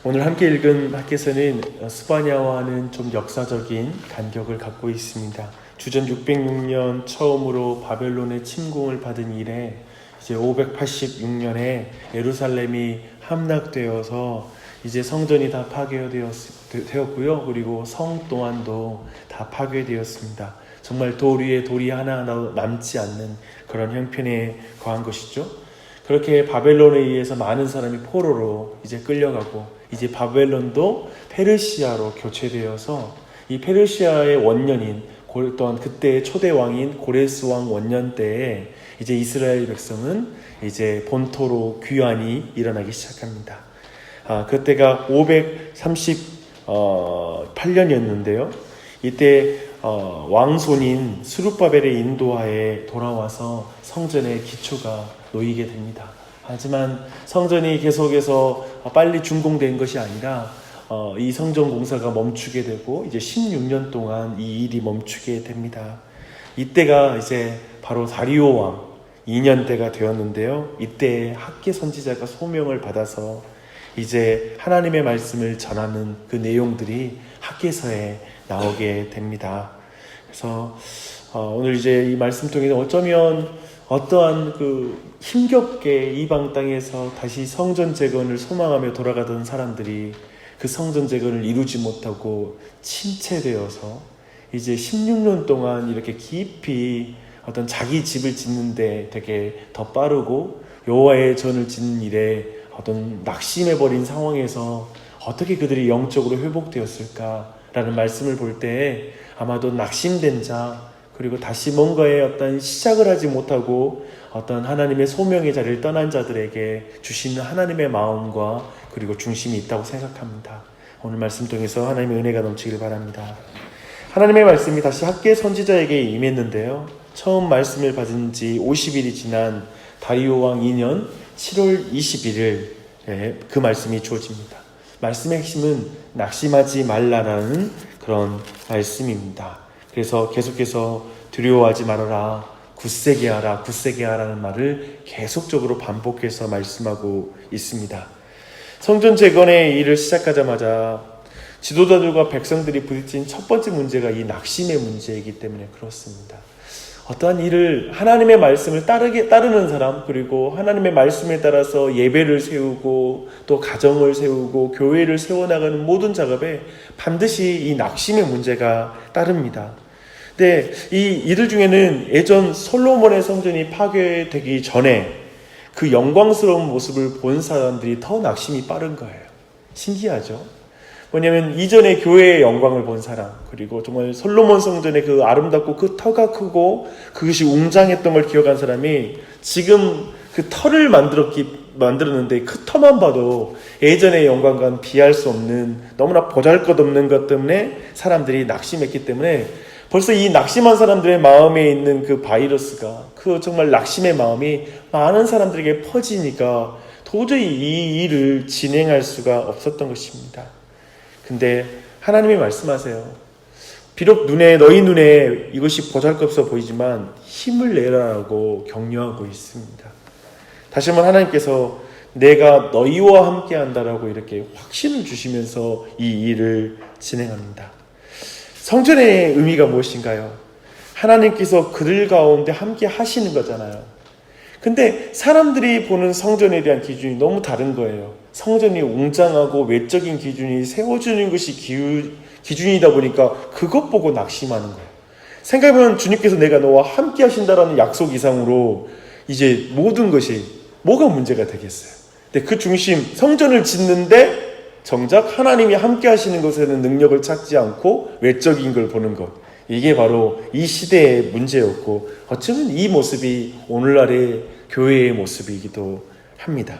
오늘 함께 읽은 학개서는 스바냐와는 좀 역사적인 간격을 갖고 있습니다. 주전 606년 처음으로 바벨론의 침공을 받은 이래 이제 586년에 예루살렘이 함락되어서 이제 성전이 다 파괴되었고요. 그리고 성 또한도 다 파괴되었습니다. 정말 돌 위에 돌이 하나 남지 않는 그런 형편에 거한 것이죠. 그렇게 바벨론에 의해서 많은 사람이 포로로 이제 끌려가고, 이제 바벨론도 페르시아로 교체되어서 이 페르시아의 원년인 또한 그때의 초대 왕인 고레스 왕 원년 때에 이제 이스라엘 백성은 이제 본토로 귀환이 일어나기 시작합니다. 그때가 538년이었는데요. 이때 왕손인 스룹바벨의 인도하에 돌아와서 성전의 기초가 놓이게 됩니다. 하지만 성전이 계속해서 빨리 준공된 것이 아니라 이 성전 공사가 멈추게 되고 이제 16년 동안 이 일이 멈추게 됩니다. 이때가 이제 바로 다리오 왕 2년 때가 되었는데요. 이때 학개 선지자가 소명을 받아서 이제 하나님의 말씀을 전하는 그 내용들이 학개서에 나오게 됩니다. 그래서 오늘 이제 이 말씀 통해서 어쩌면 어떠한 힘겹게 이방 땅에서 다시 성전 재건을 소망하며 돌아가던 사람들이 그 성전 재건을 이루지 못하고 침체되어서 이제 16년 동안 이렇게 깊이 어떤 자기 집을 짓는데 되게 더 빠르고 여호와의 전을 짓는 일에 어떤 낙심해버린 상황에서 어떻게 그들이 영적으로 회복되었을까라는 말씀을 볼 때 아마도 낙심된 자, 그리고 다시 뭔가의 어떤 시작을 하지 못하고 어떤 하나님의 소명의 자리를 떠난 자들에게 주시는 하나님의 마음과 그리고 중심이 있다고 생각합니다. 오늘 말씀 통해서 하나님의 은혜가 넘치길 바랍니다. 하나님의 말씀이 다시 학개 선지자에게 임했는데요. 처음 말씀을 받은 지 50일이 지난 다리오 왕 2년 7월 21일 그 말씀이 주어집니다. 말씀의 핵심은 낙심하지 말라라는 그런 말씀입니다. 그래서 계속해서 두려워하지 말아라, 굳세게 하라, 굳세게 하라는 말을 계속적으로 반복해서 말씀하고 있습니다. 성전 재건의 일을 시작하자마자 지도자들과 백성들이 부딪힌 첫 번째 문제가 이 낙심의 문제이기 때문에 그렇습니다. 어떠한 일을 하나님의 말씀을 따르는 사람, 그리고 하나님의 말씀에 따라서 예배를 세우고 또 가정을 세우고 교회를 세워나가는 모든 작업에 반드시 이 낙심의 문제가 따릅니다. 근데 이 일들 중에는 예전 솔로몬의 성전이 파괴되기 전에 그 영광스러운 모습을 본 사람들이 더 낙심이 빠른 거예요. 신기하죠? 뭐냐면 이전에 교회의 영광을 본 사람, 그리고 정말 솔로몬 성전의 그 아름답고 그 터가 크고 그것이 웅장했던 걸 기억한 사람이 지금 그 터를 만들었는데 그 터만 봐도 예전의 영광과는 비할 수 없는 너무나 보잘것없는 것 때문에 사람들이 낙심했기 때문에 벌써 이 낙심한 사람들의 마음에 있는 그 바이러스가, 그 정말 낙심의 마음이 많은 사람들에게 퍼지니까 도저히 이 일을 진행할 수가 없었던 것입니다. 근데 하나님이 말씀하세요. 비록 너희 눈에 이것이 보잘것없어 보이지만 힘을 내라라고 격려하고 있습니다. 다시 한번 하나님께서 내가 너희와 함께 한다라고 이렇게 확신을 주시면서 이 일을 진행합니다. 성전의 의미가 무엇인가요? 하나님께서 그들 가운데 함께 하시는 거잖아요. 근데 사람들이 보는 성전에 대한 기준이 너무 다른 거예요. 성전이 웅장하고 외적인 기준이 세워주는 것이 기준이다 보니까 그것 보고 낙심하는 거예요. 생각해보면 주님께서 내가 너와 함께 하신다라는 약속 이상으로 이제 모든 것이 뭐가 문제가 되겠어요. 근데 그 중심, 성전을 짓는데 정작 하나님이 함께 하시는 것에는 능력을 찾지 않고 외적인 걸 보는 것, 이게 바로 이 시대의 문제였고 어쩌면 이 모습이 오늘날의 교회의 모습이기도 합니다.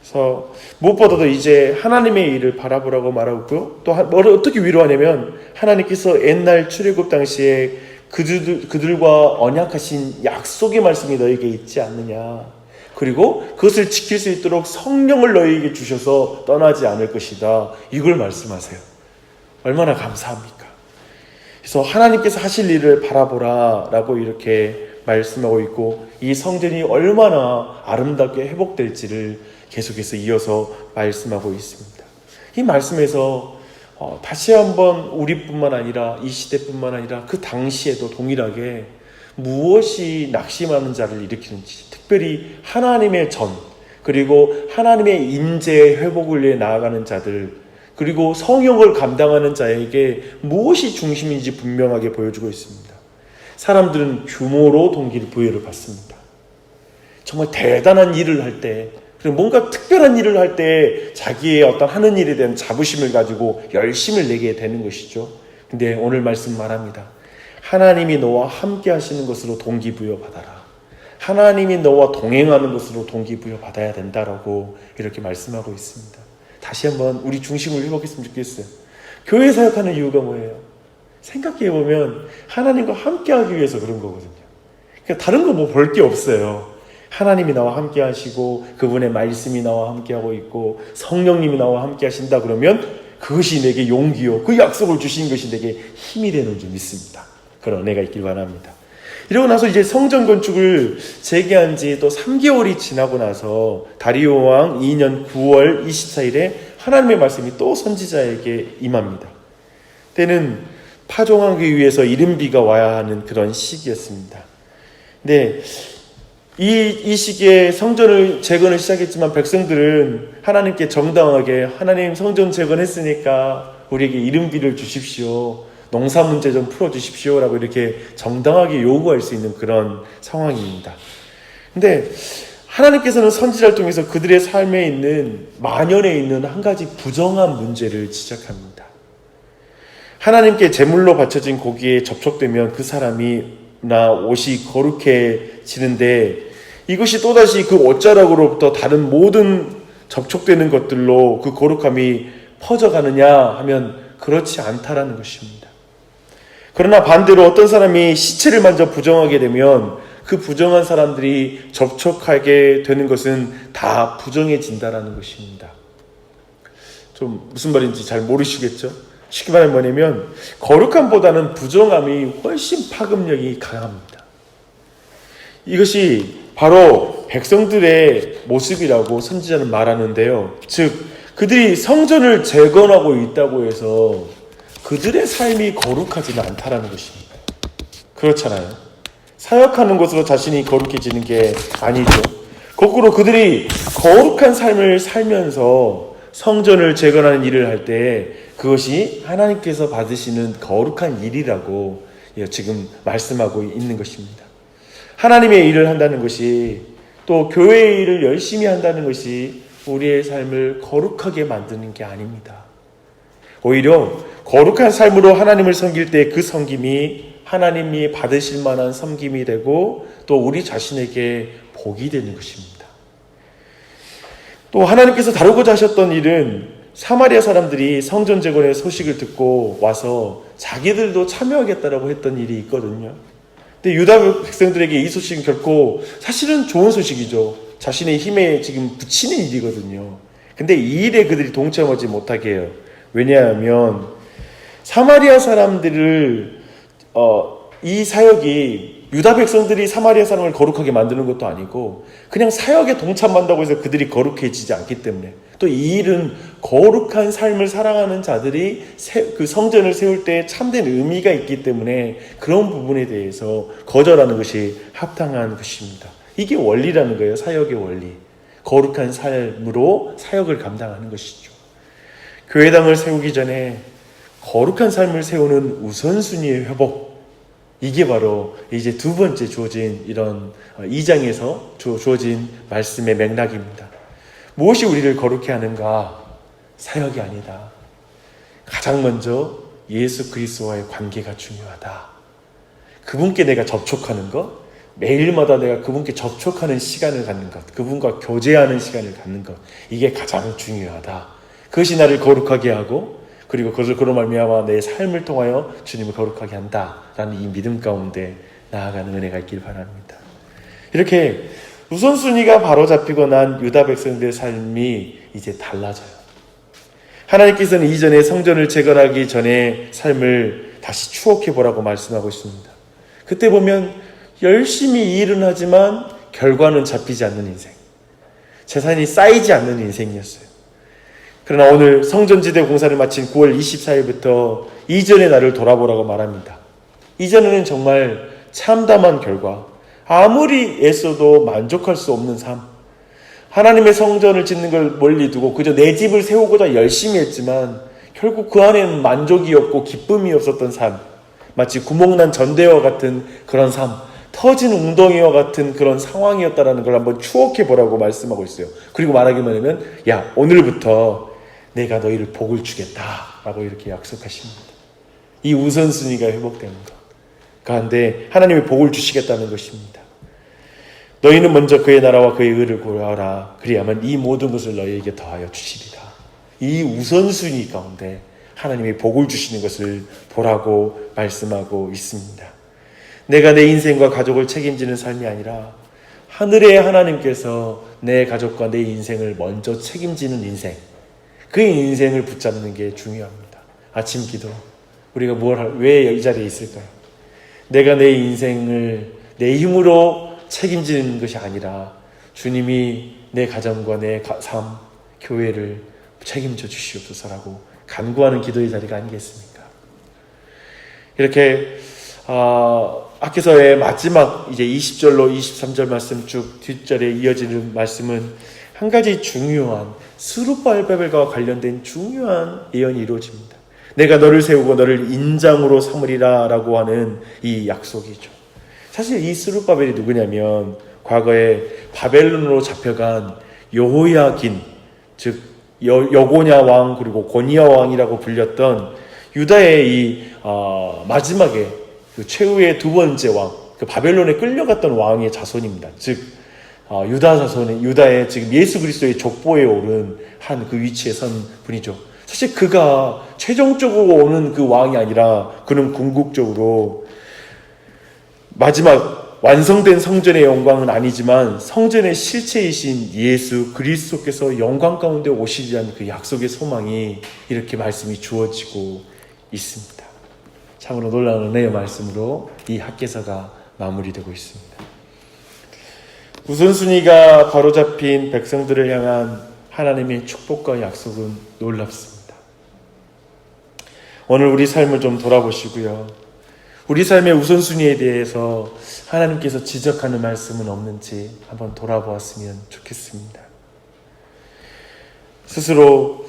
그래서 무엇보다도 이제 하나님의 일을 바라보라고 말하고 또 어떻게 위로하냐면 하나님께서 옛날 출애굽 당시에 그들과 언약하신 약속의 말씀이 너에게 있지 않느냐, 그리고 그것을 지킬 수 있도록 성령을 너희에게 주셔서 떠나지 않을 것이다, 이걸 말씀하세요. 얼마나 감사합니까? 그래서 하나님께서 하실 일을 바라보라 라고 이렇게 말씀하고 있고, 이 성전이 얼마나 아름답게 회복될지를 계속해서 이어서 말씀하고 있습니다. 이 말씀에서 다시 한번 우리뿐만 아니라 이 시대뿐만 아니라 그 당시에도 동일하게 무엇이 낙심하는 자를 일으키는지, 특별히 하나님의 전, 그리고 하나님의 임재의 회복을 위해 나아가는 자들, 그리고 성령을 감당하는 자에게 무엇이 중심인지 분명하게 보여주고 있습니다. 사람들은 규모로 동기를 부여를 받습니다. 정말 대단한 일을 할 때, 그리고 뭔가 특별한 일을 할 때 자기의 어떤 하는 일에 대한 자부심을 가지고 열심을 내게 되는 것이죠. 근데 오늘 말씀 말합니다. 하나님이 너와 함께 하시는 것으로 동기부여 받아라. 하나님이 너와 동행하는 것으로 동기부여 받아야 된다라고 이렇게 말씀하고 있습니다. 다시 한번 우리 중심을 회복했으면 좋겠어요. 교회 사역하는 이유가 뭐예요? 생각해보면 하나님과 함께 하기 위해서 그런 거거든요. 그러니까 다른 거 뭐 볼 게 없어요. 하나님이 나와 함께 하시고 그분의 말씀이 나와 함께 하고 있고 성령님이 나와 함께 하신다 그러면 그것이 내게 용기요, 그 약속을 주신 것이 내게 힘이 되는 줄 믿습니다. 그런 은혜가 있길 바랍니다. 이러고 나서 이제 성전 건축을 재개한 지 또 3개월이 지나고 나서 다리오 왕 2년 9월 24일에 하나님의 말씀이 또 선지자에게 임합니다. 때는 파종하기 위해서 이른비가 와야 하는 그런 시기였습니다. 근데 이 시기에 성전을 재건을 시작했지만 백성들은 하나님께 정당하게 하나님 성전 재건했으니까 우리에게 이른비를 주십시오. 농사 문제 좀 풀어주십시오. 라고 이렇게 정당하게 요구할 수 있는 그런 상황입니다. 근데 하나님께서는 선지자를 통해서 그들의 삶에 있는 만연에 있는 한 가지 부정한 문제를 지적합니다. 하나님께 제물로 바쳐진 고기에 접촉되면 그 사람이나 옷이 거룩해지는데 이것이 또다시 그 옷자락으로부터 다른 모든 접촉되는 것들로 그 거룩함이 퍼져가느냐 하면 그렇지 않다라는 것입니다. 그러나 반대로 어떤 사람이 시체를 만져 부정하게 되면 그 부정한 사람들이 접촉하게 되는 것은 다 부정해진다라는 것입니다. 좀 무슨 말인지 잘 모르시겠죠? 쉽게 말하면 뭐냐면 거룩함보다는 부정함이 훨씬 파급력이 강합니다. 이것이 바로 백성들의 모습이라고 선지자는 말하는데요. 즉 그들이 성전을 재건하고 있다고 해서 그들의 삶이 거룩하지는 않다라는 것입니다. 그렇잖아요. 사역하는 것으로 자신이 거룩해지는 게 아니죠. 거꾸로 그들이 거룩한 삶을 살면서 성전을 재건하는 일을 할 때 그것이 하나님께서 받으시는 거룩한 일이라고 지금 말씀하고 있는 것입니다. 하나님의 일을 한다는 것이 또 교회의 일을 열심히 한다는 것이 우리의 삶을 거룩하게 만드는 게 아닙니다. 오히려 거룩한 삶으로 하나님을 섬길 때 그 섬김이 하나님이 받으실 만한 섬김이 되고 또 우리 자신에게 복이 되는 것입니다. 또 하나님께서 다루고자 하셨던 일은 사마리아 사람들이 성전 재건의 소식을 듣고 와서 자기들도 참여하겠다라고 했던 일이 있거든요. 근데 유다 백성들에게 이 소식은 결코 사실은 좋은 소식이죠. 자신의 힘에 지금 붙이는 일이거든요. 근데 이 일에 그들이 동참하지 못하게 해요. 왜냐하면 사마리아 사람들을 이 사역이 유다 백성들이 사마리아 사람을 거룩하게 만드는 것도 아니고 그냥 사역에 동참한다고 해서 그들이 거룩해지지 않기 때문에 또 이 일은 거룩한 삶을 살아가는 자들이 그 성전을 세울 때 참된 의미가 있기 때문에 그런 부분에 대해서 거절하는 것이 합당한 것입니다. 이게 원리라는 거예요. 사역의 원리. 거룩한 삶으로 사역을 감당하는 것이죠. 교회당을 세우기 전에 거룩한 삶을 세우는 우선순위의 회복, 이게 바로 이제 두 번째 주어진 이런 2장에서 주어진 말씀의 맥락입니다. 무엇이 우리를 거룩해 하는가? 사역이 아니다. 가장 먼저 예수 그리스도와의 관계가 중요하다. 그분께 내가 접촉하는 것, 매일마다 내가 그분께 접촉하는 시간을 갖는 것, 그분과 교제하는 시간을 갖는 것, 이게 가장 중요하다. 그것이 나를 거룩하게 하고 그리고 그로 말미암아 내 삶을 통하여 주님을 거룩하게 한다라는 이 믿음 가운데 나아가는 은혜가 있길 바랍니다. 이렇게 우선순위가 바로잡히고 난 유다 백성들의 삶이 이제 달라져요. 하나님께서는 이전에 성전을 재건하기 전에 삶을 다시 추억해보라고 말씀하고 있습니다. 그때 보면 열심히 일은 하지만 결과는 잡히지 않는 인생, 재산이 쌓이지 않는 인생이었어요. 그러나 오늘 성전지대 공사를 마친 9월 24일부터 이전의 날을 돌아보라고 말합니다. 이전에는 정말 참담한 결과, 아무리 애써도 만족할 수 없는 삶, 하나님의 성전을 짓는 걸 멀리 두고 그저 내 집을 세우고자 열심히 했지만 결국 그 안에는 만족이 없고 기쁨이 없었던 삶, 마치 구멍난 전대와 같은 그런 삶, 터진 웅덩이와 같은 그런 상황이었다는 걸 한번 추억해 보라고 말씀하고 있어요. 그리고 말하기만 하면 야, 오늘부터 내가 너희를 복을 주겠다 라고 이렇게 약속하십니다. 이 우선순위가 회복되는 것 가운데 하나님이 복을 주시겠다는 것입니다. 너희는 먼저 그의 나라와 그의 의를 구하라. 그리하면 이 모든 것을 너희에게 더하여 주시리라. 이 우선순위 가운데 하나님이 복을 주시는 것을 보라고 말씀하고 있습니다. 내가 내 인생과 가족을 책임지는 삶이 아니라 하늘의 하나님께서 내 가족과 내 인생을 먼저 책임지는 인생, 그 인생을 붙잡는 게 중요합니다. 아침 기도, 우리가 왜 이 자리에 있을까요? 내가 내 인생을 내 힘으로 책임지는 것이 아니라 주님이 내 가정과 내 삶, 교회를 책임져 주시옵소서라고 간구하는 기도의 자리가 아니겠습니까? 이렇게 학개서의 마지막 이제 20절로 23절 말씀 쭉 뒷절에 이어지는 말씀은 한 가지 중요한 스룹바벨과 관련된 중요한 예언이 이루어집니다. 내가 너를 세우고 너를 인장으로 삼으리라 라고 하는 이 약속이죠. 사실 이 스룹바벨이 누구냐면 과거에 바벨론으로 잡혀간 여호야긴, 즉 여고냐 왕 그리고 고니야 왕이라고 불렸던 유다의 이 마지막에 그 최후의 두 번째 왕, 그 바벨론에 끌려갔던 왕의 자손입니다. 즉 유다 자손의 유다의 지금 예수 그리스도의 족보에 오른 한 그 위치에 선 분이죠. 사실 그가 최종적으로 오는 그 왕이 아니라 그는 궁극적으로 마지막 완성된 성전의 영광은 아니지만 성전의 실체이신 예수 그리스도께서 영광 가운데 오시리라는 그 약속의 소망이 이렇게 말씀이 주어지고 있습니다. 참으로 놀라운 은혜의 말씀으로 이 학개서가 마무리되고 있습니다. 우선순위가 바로잡힌 백성들을 향한 하나님의 축복과 약속은 놀랍습니다. 오늘 우리 삶을 좀 돌아보시고요. 우리 삶의 우선순위에 대해서 하나님께서 지적하는 말씀은 없는지 한번 돌아보았으면 좋겠습니다. 스스로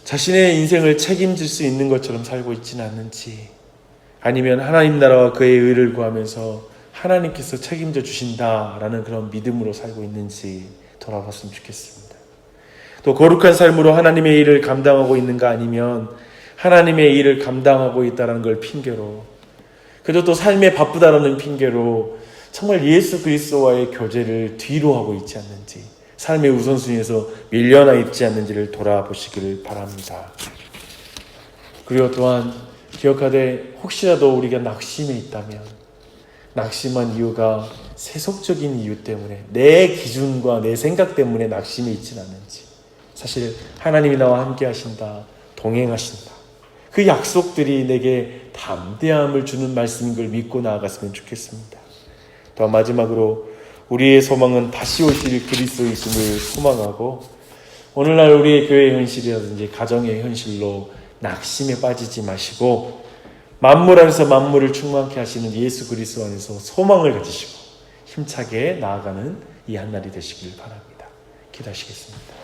자신의 인생을 책임질 수 있는 것처럼 살고 있지는 않는지, 아니면 하나님 나라와 그의 의를 구하면서 하나님께서 책임져 주신다라는 그런 믿음으로 살고 있는지 돌아봤으면 좋겠습니다. 또 거룩한 삶으로 하나님의 일을 감당하고 있는가, 아니면 하나님의 일을 감당하고 있다는 걸 핑계로, 그래도 또 삶에 바쁘다라는 핑계로 정말 예수 그리스도와의 교제를 뒤로 하고 있지 않는지, 삶의 우선순위에서 밀려나 있지 않는지를 돌아보시기를 바랍니다. 그리고 또한 기억하되 혹시라도 우리가 낙심해 있다면 낙심한 이유가 세속적인 이유 때문에, 내 기준과 내 생각 때문에 낙심해 있지는 않는지, 사실 하나님이 나와 함께 하신다, 동행하신다, 그 약속들이 내게 담대함을 주는 말씀인 걸 믿고 나아갔으면 좋겠습니다. 또 마지막으로 우리의 소망은 다시 오실 그리스도이심을 소망하고, 오늘날 우리의 교회의 현실이라든지 가정의 현실로 낙심에 빠지지 마시고 만물 안에서 만물을 충만케 하시는 예수 그리스도 안에서 소망을 가지시고 힘차게 나아가는 이 한날이 되시길 바랍니다. 기도하시겠습니다.